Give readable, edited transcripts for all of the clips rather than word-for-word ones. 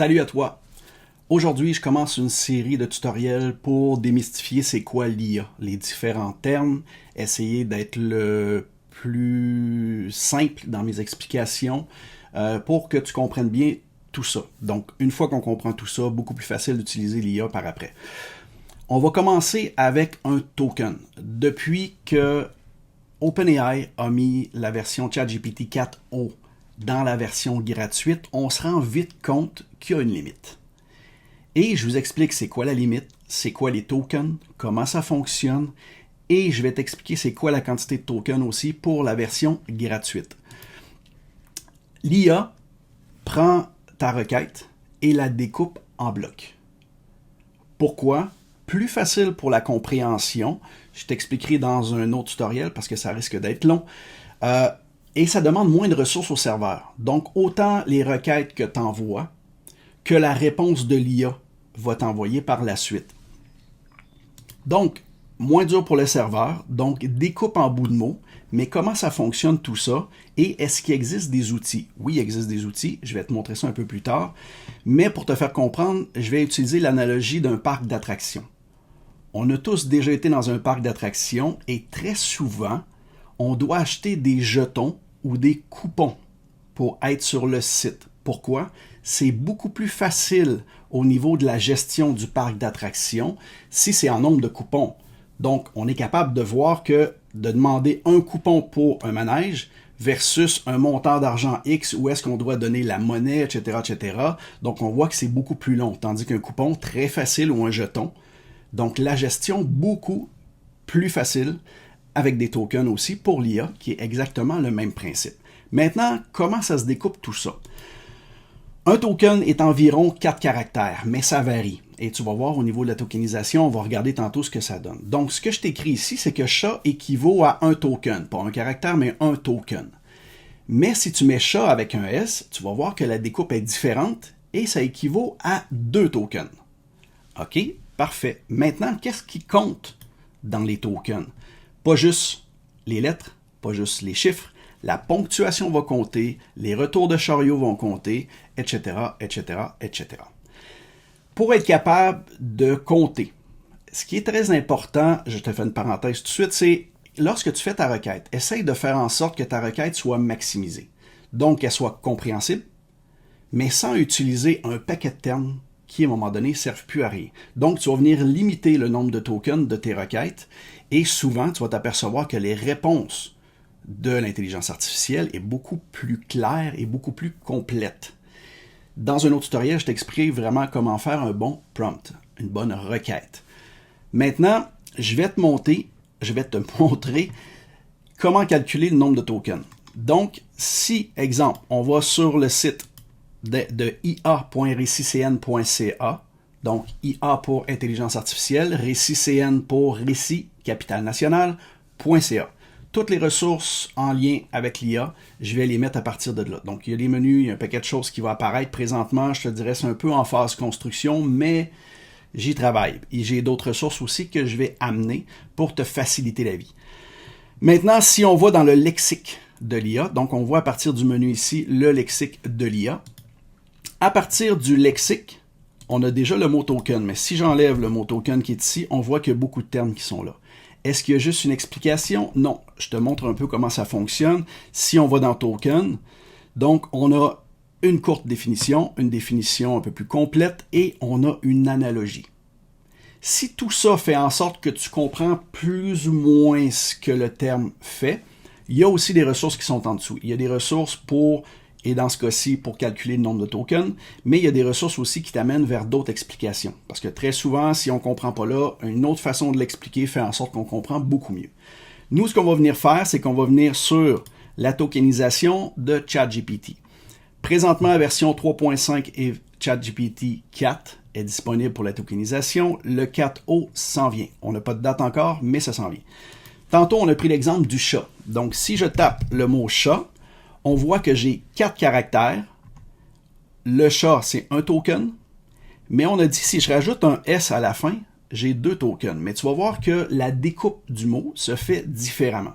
Salut à toi! Aujourd'hui, je commence une série de tutoriels pour démystifier c'est quoi l'IA, les différents termes, essayer d'être le plus simple dans mes explications pour que tu comprennes bien tout ça. Donc, une fois qu'on comprend tout ça, beaucoup plus facile d'utiliser l'IA par après. On va commencer avec un token. Depuis que OpenAI a mis la version ChatGPT 4o dans la version gratuite, on se rend vite compte qu'il y a une limite. Et je vous explique c'est quoi la limite, c'est quoi les tokens, comment ça fonctionne, et je vais t'expliquer c'est quoi la quantité de tokens aussi pour la version gratuite. L'IA prend ta requête et la découpe en blocs. Pourquoi? Plus facile pour la compréhension. Je t'expliquerai dans un autre tutoriel parce que ça risque d'être long. Et ça demande moins de ressources au serveur. Donc, autant les requêtes que tu envoies que la réponse de l'IA va t'envoyer par la suite. Donc, moins dur pour le serveur, donc découpe en bouts de mots, mais comment ça fonctionne tout ça et est-ce qu'il existe des outils? Oui, il existe des outils, je vais te montrer ça un peu plus tard, mais pour te faire comprendre, je vais utiliser l'analogie d'un parc d'attractions. On a tous déjà été dans un parc d'attractions et très souvent, on doit acheter des jetons ou des coupons pour être sur le site. Pourquoi? C'est beaucoup plus facile au niveau de la gestion du parc d'attractions si c'est en nombre de coupons. Donc, on est capable de voir que de demander un coupon pour un manège versus un montant d'argent X où est-ce qu'on doit donner la monnaie, etc., etc. Donc, on voit que c'est beaucoup plus long, tandis qu'un coupon, très facile ou un jeton. Donc, la gestion, beaucoup plus facile avec des tokens aussi pour l'IA, qui est exactement le même principe. Maintenant, comment ça se découpe tout ça? Un token est environ 4 caractères, mais ça varie. Et tu vas voir au niveau de la tokenisation, on va regarder tantôt ce que ça donne. Donc, ce que je t'écris ici, c'est que chat équivaut à un token. Pas un caractère, mais un token. Mais si tu mets chat avec un S, tu vas voir que la découpe est différente et ça équivaut à 2 tokens. OK? Parfait. Maintenant, qu'est-ce qui compte dans les tokens? Pas juste les lettres, pas juste les chiffres, la ponctuation va compter, les retours de chariot vont compter, etc., etc., etc. Pour être capable de compter, ce qui est très important, je te fais une parenthèse tout de suite, c'est lorsque tu fais ta requête, essaye de faire en sorte que ta requête soit maximisée. Donc, qu'elle soit compréhensible, mais sans utiliser un paquet de termes qui, à un moment donné, ne servent plus à rien. Donc, tu vas venir limiter le nombre de tokens de tes requêtes et souvent, tu vas t'apercevoir que les réponses de l'intelligence artificielle est beaucoup plus claire et beaucoup plus complète. Dans un autre tutoriel, je t'explique vraiment comment faire un bon prompt, une bonne requête. Maintenant, je vais te montrer comment calculer le nombre de tokens. Donc, si, exemple, on va sur le site de ia.récicn.ca, donc IA pour intelligence artificielle, récicn pour récit, capitale nationale.ca. Toutes les ressources en lien avec l'IA, je vais les mettre à partir de là. Donc, il y a les menus, il y a un paquet de choses qui vont apparaître présentement. Je te dirais, c'est un peu en phase construction, mais j'y travaille. Et j'ai d'autres ressources aussi que je vais amener pour te faciliter la vie. Maintenant, si on va dans le lexique de l'IA, donc on voit à partir du menu ici, le lexique de l'IA. À partir du lexique, on a déjà le mot token, mais si j'enlève le mot token qui est ici, on voit qu'il y a beaucoup de termes qui sont là. Est-ce qu'il y a juste une explication? Non. Je te montre un peu comment ça fonctionne. Si on va dans token, donc on a une courte définition, une définition un peu plus complète et on a une analogie. Si tout ça fait en sorte que tu comprends plus ou moins ce que le terme fait, il y a aussi des ressources qui sont en dessous. Il y a des ressources pour, et dans ce cas-ci, pour calculer le nombre de tokens, mais il y a des ressources aussi qui t'amènent vers d'autres explications. Parce que très souvent, si on ne comprend pas là, une autre façon de l'expliquer fait en sorte qu'on comprend beaucoup mieux. Nous, ce qu'on va venir faire, c'est qu'on va venir sur la tokenisation de ChatGPT. Présentement, la version 3.5 et ChatGPT 4 est disponible pour la tokenisation. Le 4o s'en vient. On n'a pas de date encore, mais ça s'en vient. Tantôt, on a pris l'exemple du chat. Donc, si je tape le mot chat, on voit que j'ai 4 caractères. Le chat, c'est un token. Mais on a dit, si je rajoute un S à la fin, j'ai 2 tokens. Mais tu vas voir que la découpe du mot se fait différemment.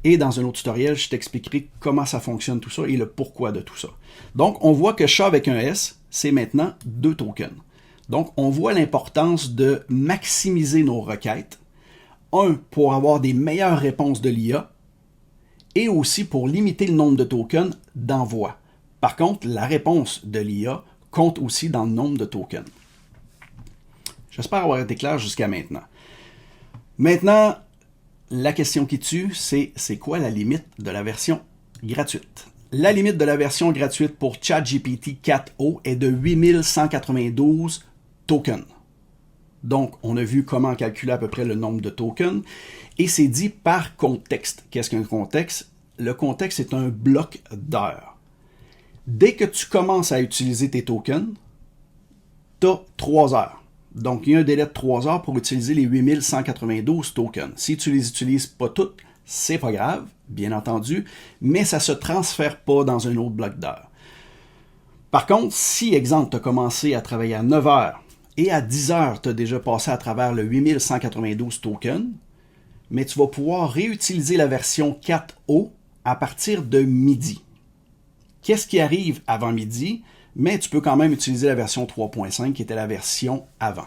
Et dans un autre tutoriel, je t'expliquerai comment ça fonctionne tout ça et le pourquoi de tout ça. Donc, on voit que chat avec un S, c'est maintenant 2 tokens. Donc, on voit l'importance de maximiser nos requêtes. Un, pour avoir des meilleures réponses de l'IA, et aussi pour limiter le nombre de tokens d'envoi. Par contre, la réponse de l'IA compte aussi dans le nombre de tokens. J'espère avoir été clair jusqu'à maintenant. Maintenant, la question qui tue, c'est quoi la limite de la version gratuite? La limite de la version gratuite pour ChatGPT 4o est de 8192 tokens. Donc, on a vu comment calculer à peu près le nombre de tokens, et c'est dit par contexte. Qu'est-ce qu'un contexte? Le contexte est un bloc d'heures. Dès que tu commences à utiliser tes tokens, tu as 3 heures. Donc, il y a un délai de 3 heures pour utiliser les 8192 tokens. Si tu les utilises pas toutes, c'est pas grave, bien entendu, mais ça se transfère pas dans un autre bloc d'heures. Par contre, si, exemple, tu as commencé à travailler à 9 heures et à 10 heures, tu as déjà passé à travers le 8192 tokens, mais tu vas pouvoir réutiliser la version 4o à partir de midi. Qu'est-ce qui arrive avant midi? Mais tu peux quand même utiliser la version 3.5 qui était la version avant.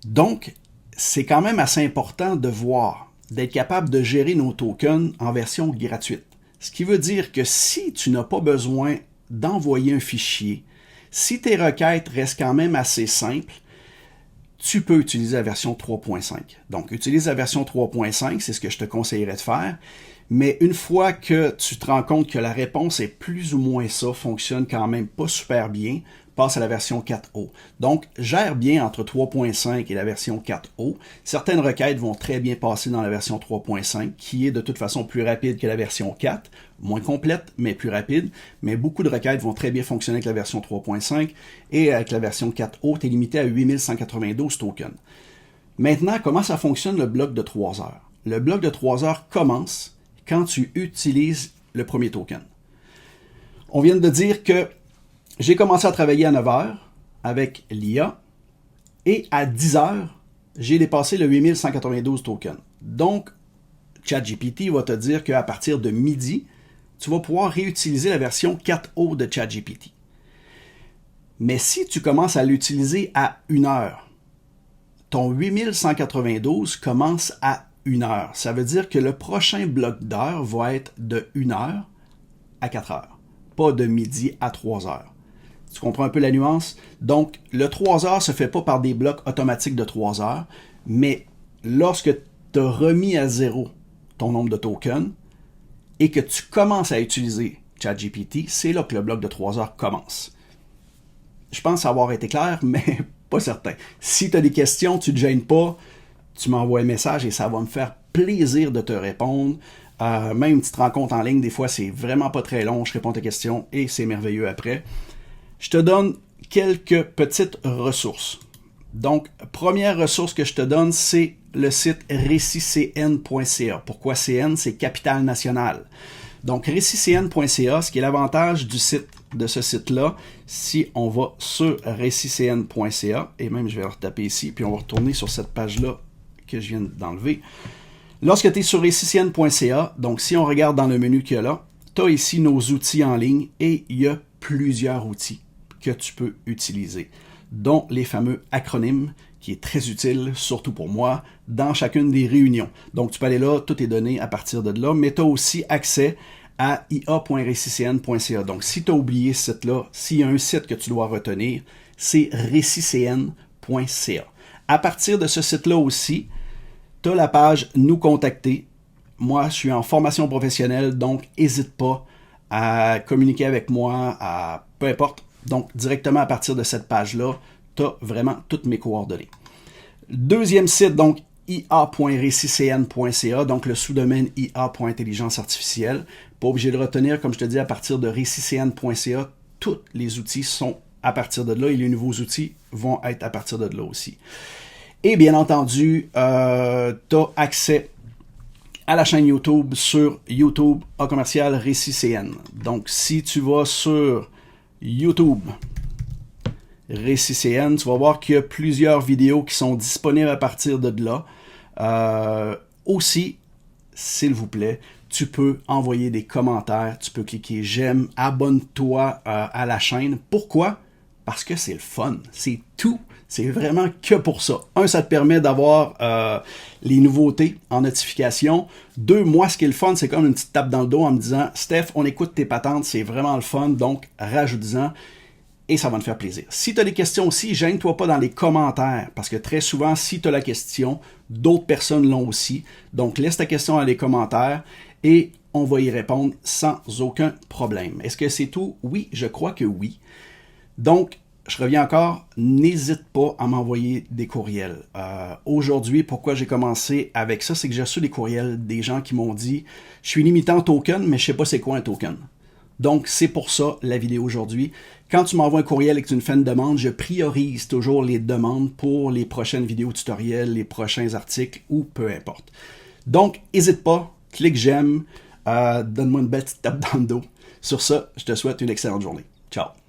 Donc, c'est quand même assez important de voir, d'être capable de gérer nos tokens en version gratuite. Ce qui veut dire que si tu n'as pas besoin d'envoyer un fichier, si tes requêtes restent quand même assez simples, tu peux utiliser la version 3.5. Donc, utilise la version 3.5, c'est ce que je te conseillerais de faire. Mais une fois que tu te rends compte que la réponse est plus ou moins ça, fonctionne quand même pas super bien, passe à la version 4o. Donc, gère bien entre 3.5 et la version 4o. Certaines requêtes vont très bien passer dans la version 3.5, qui est de toute façon plus rapide que la version 4, moins complète, mais plus rapide. Mais beaucoup de requêtes vont très bien fonctionner avec la version 3.5, et avec la version 4o, tu es limité à 8192 tokens. Maintenant, comment ça fonctionne le bloc de 3 heures? Le bloc de 3 heures commence quand tu utilises le premier token. On vient de dire que j'ai commencé à travailler à 9 heures avec l'IA et à 10 heures, j'ai dépassé le 8192 tokens. Donc, ChatGPT va te dire qu'à partir de midi, tu vas pouvoir réutiliser la version 4o de ChatGPT. Mais si tu commences à l'utiliser à 1 heure, ton 8192 commence à 1 heure. Ça veut dire que le prochain bloc d'heures va être de 1 heure à 4 heures, pas de midi à 3 heures. Tu comprends un peu la nuance? Donc, le 3 heures ne se fait pas par des blocs automatiques de 3 heures, mais lorsque tu as remis à zéro ton nombre de tokens et que tu commences à utiliser ChatGPT, c'est là que le bloc de 3 heures commence. Je pense avoir été clair, mais pas certain. Si tu as des questions, tu ne te gênes pas, tu m'envoies un message et ça va me faire plaisir de te répondre. Même une petite rencontre en ligne, des fois, c'est vraiment pas très long. Je réponds à tes questions et c'est merveilleux après. Je te donne quelques petites ressources. Donc, première ressource que je te donne, c'est le site récitcn.ca. Pourquoi CN? C'est Capitale Nationale. Donc, récitcn.ca, ce qui est l'avantage de ce site-là, si on va sur récitcn.ca, et même je vais le retaper ici, puis on va retourner sur cette page-là que je viens d'enlever. Lorsque tu es sur récitcn.ca, donc si on regarde dans le menu qu'il y a là, tu as ici nos outils en ligne et il y a plusieurs outils que tu peux utiliser, dont les fameux acronymes, qui est très utile, surtout pour moi, dans chacune des réunions. Donc, tu peux aller là, tout est donné à partir de là, mais tu as aussi accès à ia.récitcn.ca. Donc, si tu as oublié ce site-là, s'il y a un site que tu dois retenir, c'est récitcn.ca. À partir de ce site-là aussi, tu as la page « Nous contacter ». Moi, je suis en formation professionnelle, donc n'hésite pas à communiquer avec moi, peu importe. Donc, directement à partir de cette page-là, tu as vraiment toutes mes coordonnées. Deuxième site, donc, ia.récitcn.ca, donc le sous-domaine ia.intelligence artificielle. Pas obligé de retenir, comme je te dis, à partir de récitcn.ca, tous les outils sont à partir de là et les nouveaux outils vont être à partir de là aussi. Et bien entendu, tu as accès à la chaîne YouTube sur YouTube @récitcn. Donc, si tu vas sur YouTube récitcn, tu vas voir qu'il y a plusieurs vidéos qui sont disponibles à partir de là. Aussi, s'il vous plaît, tu peux envoyer des commentaires, tu peux cliquer j'aime, abonne-toi à la chaîne. Pourquoi? Parce que c'est le fun, c'est tout. C'est vraiment que pour ça. Un, ça te permet d'avoir les nouveautés en notification. Deux, moi, ce qui est le fun, c'est comme une petite tape dans le dos en me disant « Steph, on écoute tes patentes, c'est vraiment le fun, donc rajoute-en. » Et ça va me faire plaisir. Si tu as des questions aussi, gêne-toi pas dans les commentaires, parce que très souvent, si tu as la question, d'autres personnes l'ont aussi. Donc, laisse ta question dans les commentaires et on va y répondre sans aucun problème. Est-ce que c'est tout? Oui, je crois que oui. Donc, je reviens encore, n'hésite pas à m'envoyer des courriels. Aujourd'hui, pourquoi j'ai commencé avec ça, c'est que j'ai reçu des courriels des gens qui m'ont dit « Je suis limité en token, mais je sais pas c'est quoi un token. » Donc, c'est pour ça la vidéo aujourd'hui. Quand tu m'envoies un courriel et que tu me fais une demande, je priorise toujours les demandes pour les prochaines vidéos tutoriels, les prochains articles ou peu importe. Donc, n'hésite pas, clique j'aime, donne-moi une belle petite tape dans le dos. Sur ça, je te souhaite une excellente journée. Ciao!